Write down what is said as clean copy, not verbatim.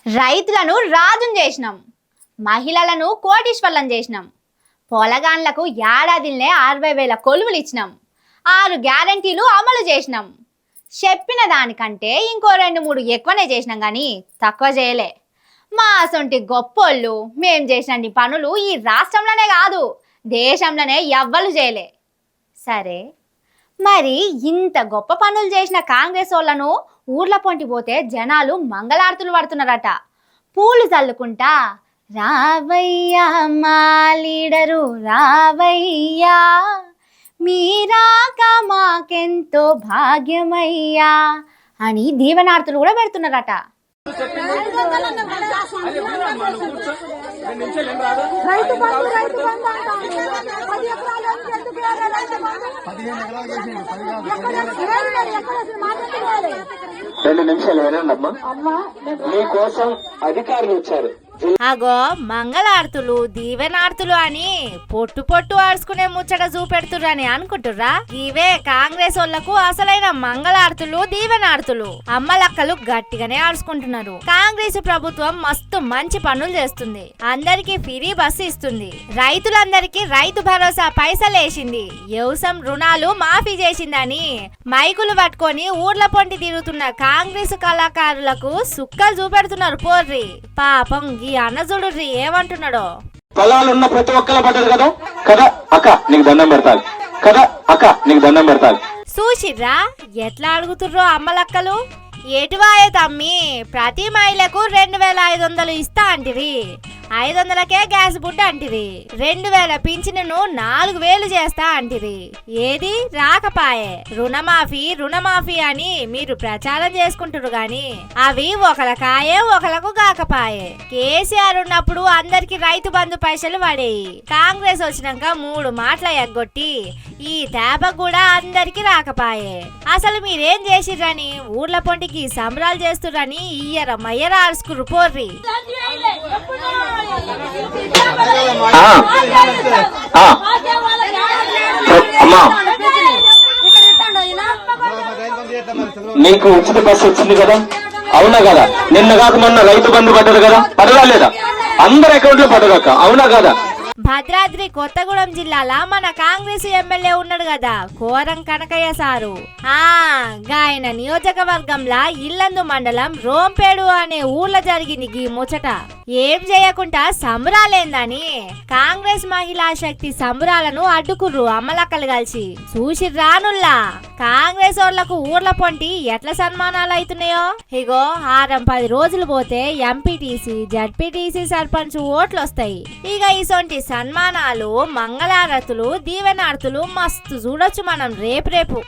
రైతులను రాజును చేసినాం, మహిళలను కోటీశ్వర్లను చేసినాం, పొలగాన్లకు ఏడాదినే 60,000 కొలువులు ఇచ్చినాం, 6 గ్యారంటీలు అమలు చేసినాం. చెప్పిన దానికంటే ఇంకో 2-3 ఎక్కువనే చేసినాం కానీ తక్కువ చేయలే. మా అసొంటి గొప్పోళ్ళు మేం చేసిన పనులు ఈ రాష్ట్రంలోనే కాదు దేశంలోనే ఎవ్వరు చేయలే. సరే మరి ఇంత గొప్ప పనులు చేసిన కాంగ్రెస్ వాళ్ళను ఊర్ల పొంటి పోతే జనాలు మంగళారతులు పడుతున్నారట. పూలు చల్లుకుంటా రావయ్యా మా లీడరు రావయ్యా, మీరాక మాకెంతో భాగ్యమయ్యా అని దీవెనార్తులు కూడా పెడుతున్నారట. రెండు నిమిషాలు వినండమ్మా, మీకోసం అధికారులు వచ్చారు. అగో మంగళార్తులు దీవెనార్తులు అని పొట్టు పొట్టు ఆడుచుకునే ముచ్చట చూపెడుతుర్రని అనుకుంటుర్రా? ఇవే కాంగ్రెస్ వాళ్లకు అసలైన మంగళార్తులు దీవెనార్తులు. అమ్మలక్కలు గట్టిగానే ఆడుచుకుంటున్నారు. కాంగ్రెస్ ప్రభుత్వం మస్తు మంచి పనులు చేస్తుంది. అందరికి ఫ్రీ బస్సు ఇస్తుంది. రైతులందరికీ రైతు భరోసా పైసలేసింది. వ్యవసాయం రుణాలు మాఫీ చేసిందని మైకులు పట్టుకొని ఊర్ల పొంటి తిరుగుతున్న కాంగ్రెస్ కళాకారులకు సుక్కలు చూపెడుతున్నారు. పోర్రి పాపం ఈ అన్నజుడుర్రి ఏమంటున్నాడో. పొలాలున్న ప్రతి ఒక్కల పడ్డది కదా కదా అక్క నీకు దండం పెడతాను, కదా అక్క నీకు దండం పెడతాను. చూసిర్రా ఎట్లా అడుగుతుర్రో అమ్మలక్కలు. ఎటువాయే తమ్మి, ప్రతి మహిళకు 2,500 ఇస్తా అంటిరి, 500కే గ్యాస్ బుడ్డ అంటిరి, 2,000 పింఛనును 4,000 చేస్తా అంటిరి. ఏది రాకపాయే. రుణమాఫీ అని మీరు ప్రచారం చేసుకుంటారు గాని అవి ఒకలకాయే ఒకలకు కాకపాయే. కేసీఆర్ ఉన్నప్పుడు అందరికి రైతు బంధు పైసలు పడేయి. కాంగ్రెస్ వచ్చినాక 3 మాటల ఎగ్గొట్టి ఈ తేప కూడా అందరికి రాకపాయే. అసలు మీరేం చేసిర్రని ఊర్ల పొంటికి సంబరాలు చేస్తుర్రని ఇయ్యర మయ్యర ఆర్సుకురు పోర్రి. నీకు ఉచిత బస్సు వచ్చింది కదా, అవునా కదా? నిన్న కాక మొన్న రైతు బంధు పడ్డది కదా, పడదా లేదా? అందరి అకౌంట్ లో పడదక్క, అవునా కదా? భద్రాద్రి కొత్తగూడెం జిల్లాల మన కాంగ్రెస్ ఎమ్మెల్యే ఉన్నాడు కదా కోరం కనకయ్య సారు. గాయన నియోజకవర్గంలా ఇల్లందు మండలం రోంపేడు అనే ఊర్లో జరిగింది గీ ముచ్చట. ఏం చేయకుండా సంబరాలేందని కాంగ్రెస్ మహిళా శక్తి సంబరాలను అడ్డుకుర్రు అమ్మలక్కలు కలిసి. చూసి రానుల్లా కాంగ్రెస్ వాళ్ళకు ఊర్ల పొంటి ఎట్లా సన్మానాలు అవుతున్నాయో. ఇగో 6-10 రోజులు పోతే ఎంపీటీసీ జడ్పీటీసీ సర్పంచ్ ఓట్లు వస్తాయి. ఇక ఇసొంటి సన్మానాలు మంగళారతులు దీవెనార్తులు మస్తు చూడొచ్చు మనం రేపు.